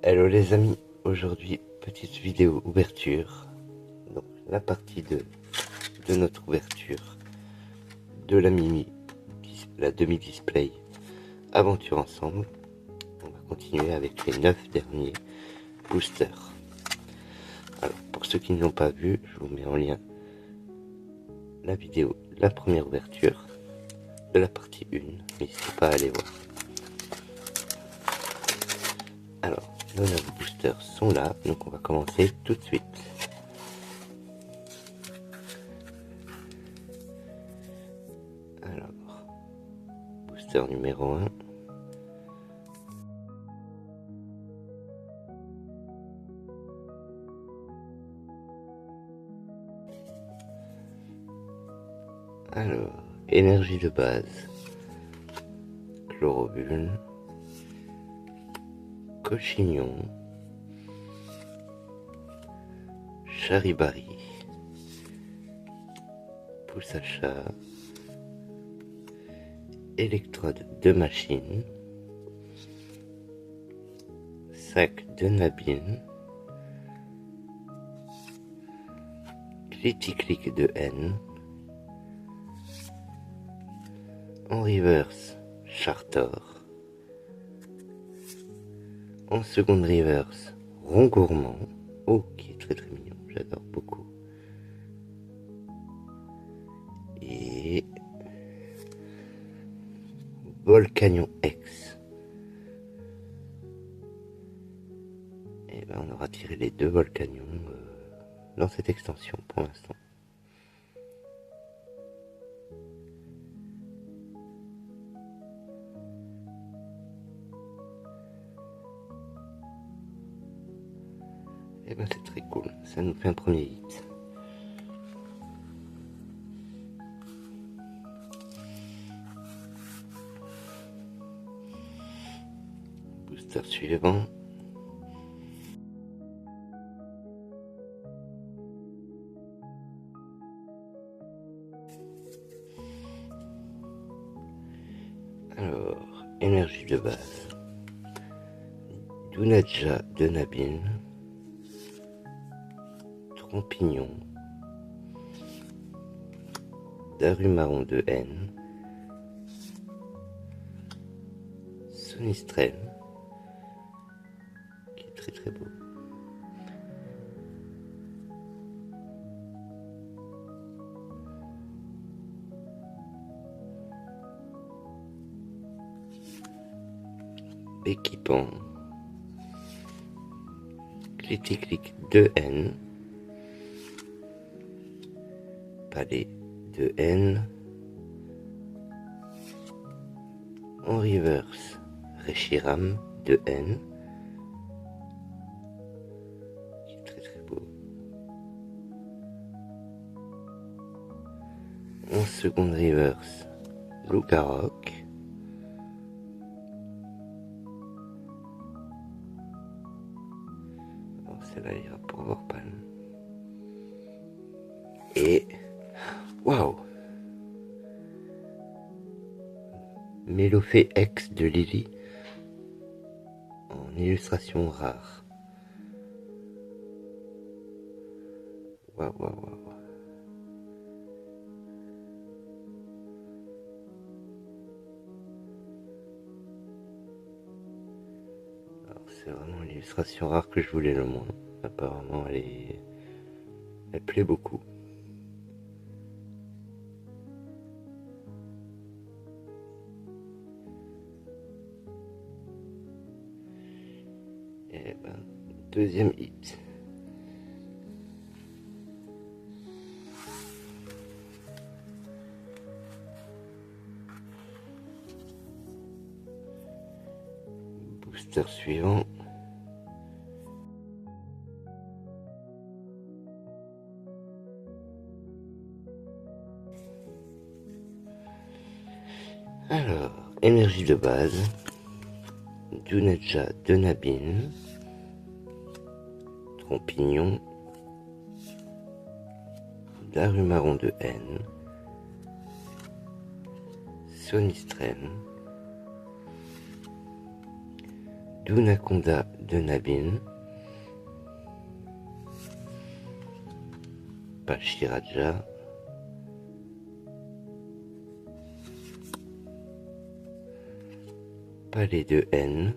Hello les amis, aujourd'hui petite vidéo ouverture, donc la partie de notre ouverture de la Mimi, la demi-display Aventure Ensemble. On va continuer avec les 9 derniers boosters. Alors pour ceux qui ne l'ont pas vu, je vous mets en lien la vidéo, la première ouverture de la partie 1, n'hésitez pas à aller voir. Alors, nos 9 boosters sont là, donc on va commencer tout de suite. Alors, booster numéro 1. Alors, énergie de base, Chlorovulne, Cochignon, Charibari, pousse à chat, électrode de machine, sac de Nabine, Clitic de N, en reverse Chartor, en seconde reverse Rond Gourmand, oh qui est très mignon, j'adore beaucoup, et Volcanion X. Et ben on aura tiré les deux Volcanions dans cette extension pour l'instant. Et ben c'est très cool, ça nous fait un premier hit. Booster suivant. Alors, énergie de base. Dunaja de Nabine, Trompignon, Darumaron de N, Sonistrel, qui est très beau, Équipant, Clitic de N, Palais de N, en reverse Reshiram de N, qui est très beau, en seconde reverse Lucarok, alors celle-là ira pour Vorpal, et waouh, Mélofée X de Lily en illustration rare. Waouh. Alors c'est vraiment l'illustration rare que je voulais le moins. Apparemment elle plaît beaucoup. Et ben, deuxième hit. Booster suivant. Alors, énergie de base. Dunaja de Nabine, Trompignon, Darumaron de N, Sonistrel, Dunaconda de Nabin, Pachiraja, Palais de N,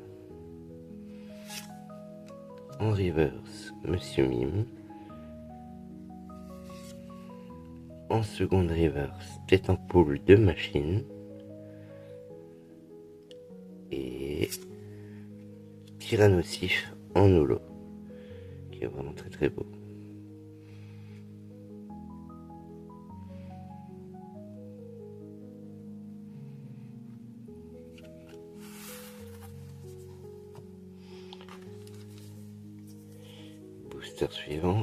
en reverse Monsieur Mime, en seconde reverse tête en poule de machine et Tyrannosif en holo qui est vraiment très très beau. Booster suivant.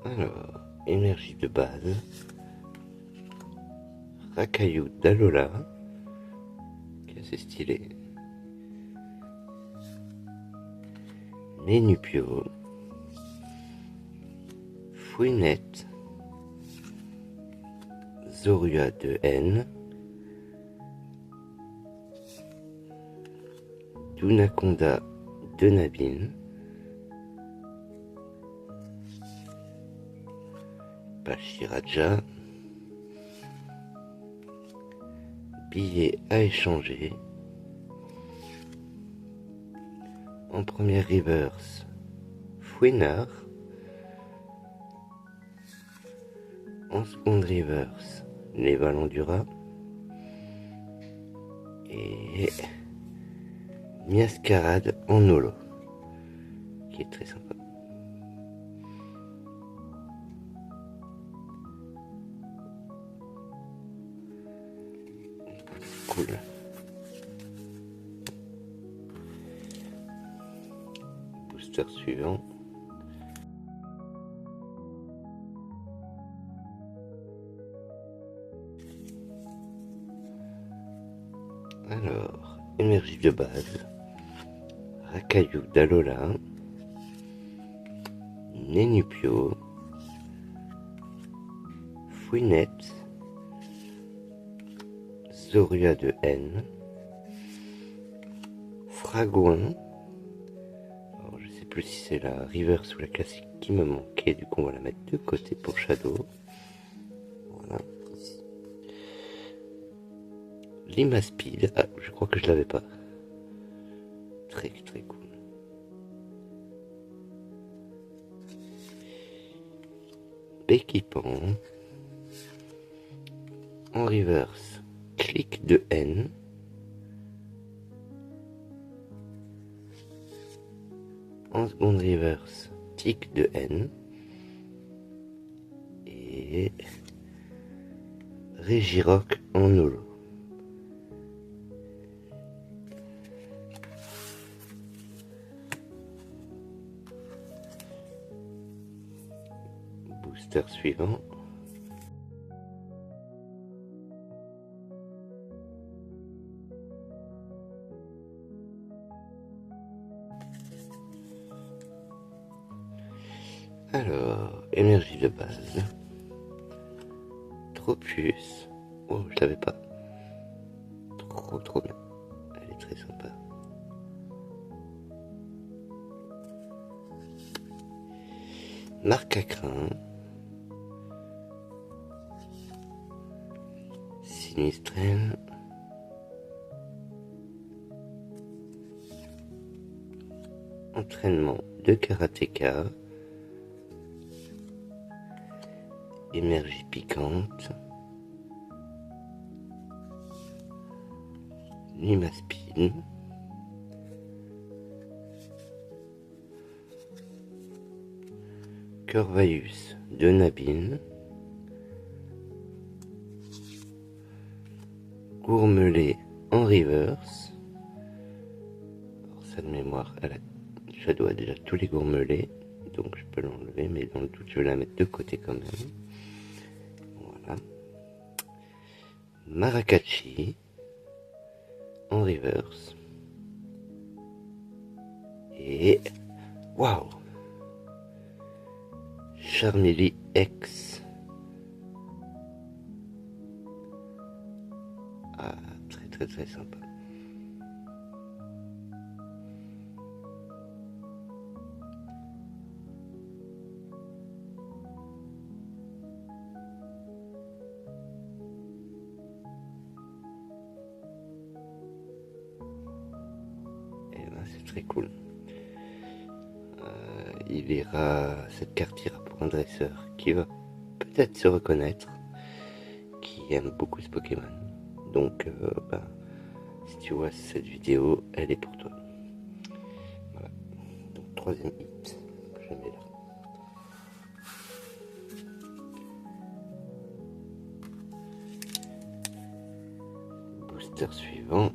Alors, énergie de base, Racaillou d'Alola, qui est assez stylé, Nénupio, Fouinette, Zorua de N, Dunaconda de Nabin, Pachiraja, billet à échanger, en première reverse, Fouinard, en seconde reverse, les Valandura, et Miascarade en holo, qui est très sympa. Cool. Booster suivant. Alors, énergie de base, Racaillou d'Alola, Nénupio, Fouinette, Zorua de N, Fragouin, alors je sais plus si c'est la reverse ou la classique qui me manquait, du coup on va la mettre de côté pour Shadow. Voilà, ici. Limaspide, ah je crois que je l'avais pas. Très très cool. Béquipan, en reverse, Clic de N, en seconde reverse, Tic de N, et Régiroc en holo. Booster suivant. Alors, énergie de base, Tropius, oh je l'avais pas, trop bien, elle est très sympa. Marc à crin, Sinistrel, entraînement de karatéka, énergie piquante, Limaspine, Corvaeus de Nabin, Gourmelet en reverse. Alors ça de mémoire, Shadow a déjà tous les gourmelets, donc je peux l'enlever, mais dans le doute je vais la mettre de côté quand même. Voilà. Maracacci en reverse. Et waouh, Charmilly X. Ah, très sympa. Et ben c'est très cool. Il ira, cette carte ira pour un dresseur qui va peut-être se reconnaître, qui aime beaucoup ce Pokémon. Donc, si tu vois cette vidéo, elle est pour toi. Voilà. Donc, troisième hit que je mets là. Booster suivant.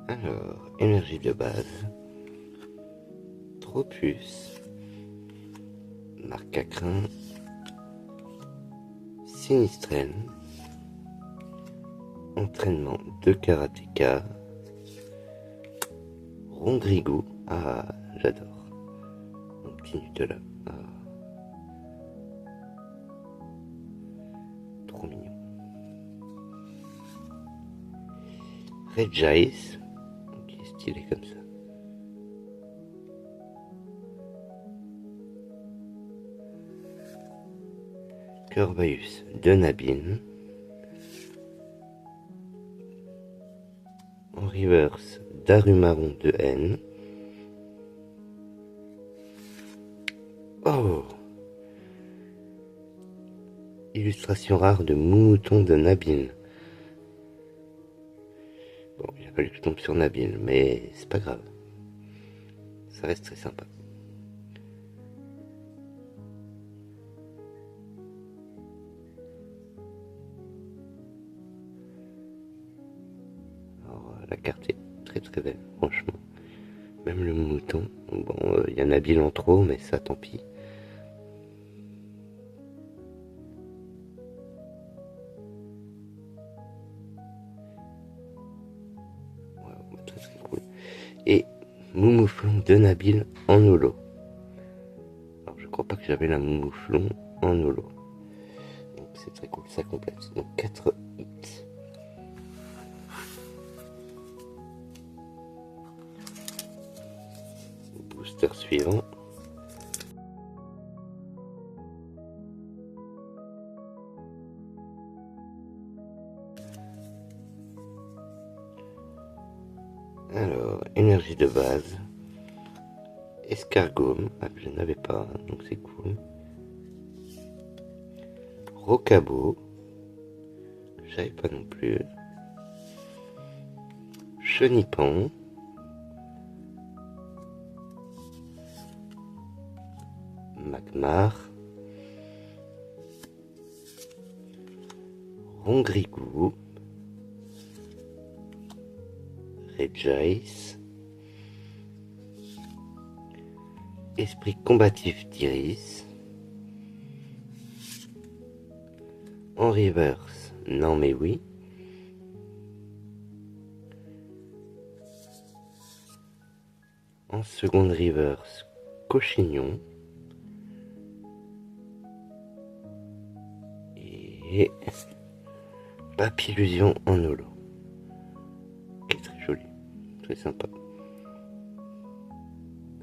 Alors, énergie de base. Tropius. Marcacrin. Sinistrel. Entraînement de karatéka. Rondrigo. Ah, j'adore. Mon petit Nutella. Ah. Trop mignon. Regice. Qui est stylé comme ça. Corvaeus de Nabine. En reverse, Darumaron de N. Oh! Illustration rare de Mouton de Nabine. Bon, il a fallu que je tombe sur Nabine, mais c'est pas grave. Ça reste très sympa. Alors, la carte est très belle, franchement. Même le mouton. Bon, il y a Nabile en trop, mais ça, tant pis. Ouais, très cool. Et Moumouflon de Nabile en holo. Alors, je crois pas que j'avais la Moumouflon en holo. Donc, c'est très cool, ça complète. Donc, 4 hits. Booster suivant. Alors, énergie de base. Escargot, que je n'avais pas, donc c'est cool. Rocabo, que je savais pas non plus. Chenipan. Magmar. Rongrigou. Regice. Esprit combatif d'Iris. En reverse, non mais oui. En seconde reverse, Cochignon. Et Papillusion en holo. Qui est très joli, très sympa.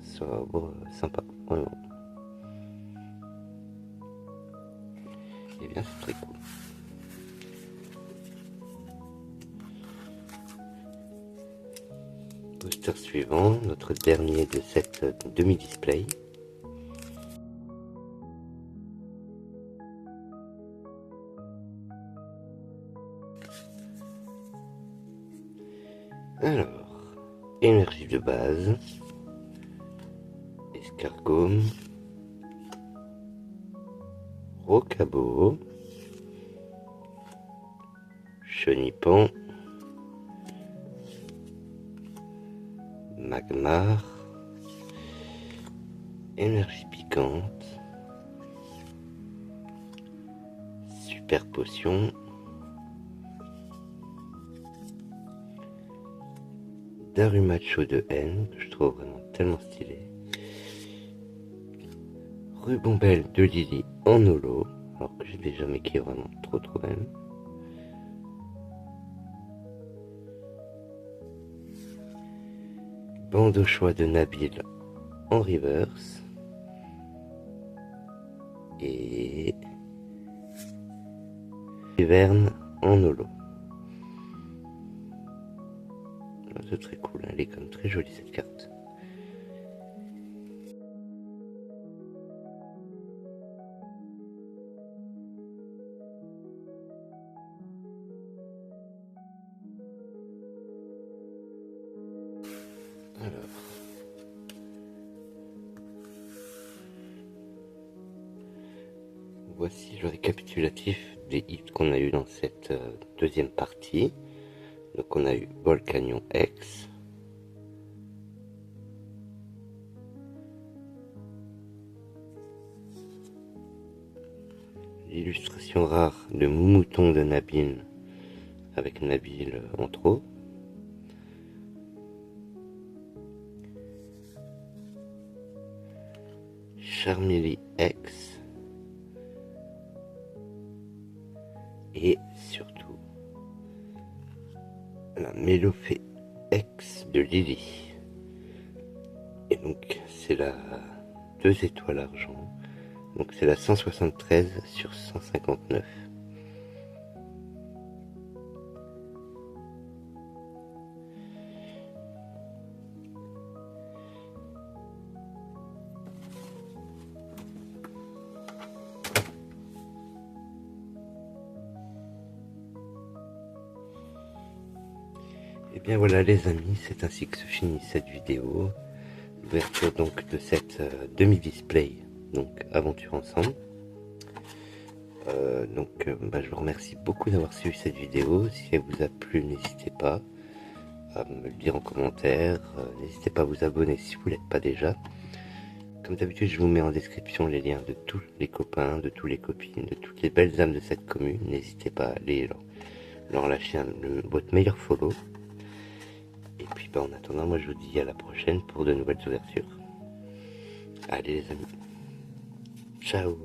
Sobre, sympa, vraiment. Et bien, c'est très cool. Booster suivant, notre dernier de cette demi-display. Alors, énergie de base, escargot, rocabo, chenipan, magmar, énergie piquante, super potion, Darumacho de N, que je trouve vraiment tellement stylé. Rubombelle de Lily en holo, alors que j'ai déjà mais qui est vraiment trop même. Bande au choix de Nabil en reverse. Et Verne en holo. C'est très cool, elle est comme très jolie cette carte. Alors, voici le récapitulatif des hits qu'on a eu dans cette deuxième partie. Donc on a eu Volcanion X, l'illustration rare de Moumouton de Nabil avec Nabil en trop. Charmilly X. Et surtout la Mélopée X de Lily. Et donc c'est la 2 étoiles argent. Donc c'est la 173 sur 159. Et bien voilà les amis, c'est ainsi que se finit cette vidéo. L'ouverture donc de cette demi-display, donc aventure ensemble. Je vous remercie beaucoup d'avoir suivi cette vidéo. Si elle vous a plu, n'hésitez pas à me le dire en commentaire. N'hésitez pas à vous abonner si vous ne l'êtes pas déjà. Comme d'habitude, je vous mets en description les liens de tous les copains, de tous les copines, de toutes les belles âmes de cette commune. N'hésitez pas à aller leur lâcher votre meilleur follow. Et puis en attendant, moi je vous dis à la prochaine pour de nouvelles ouvertures. Allez les amis, ciao.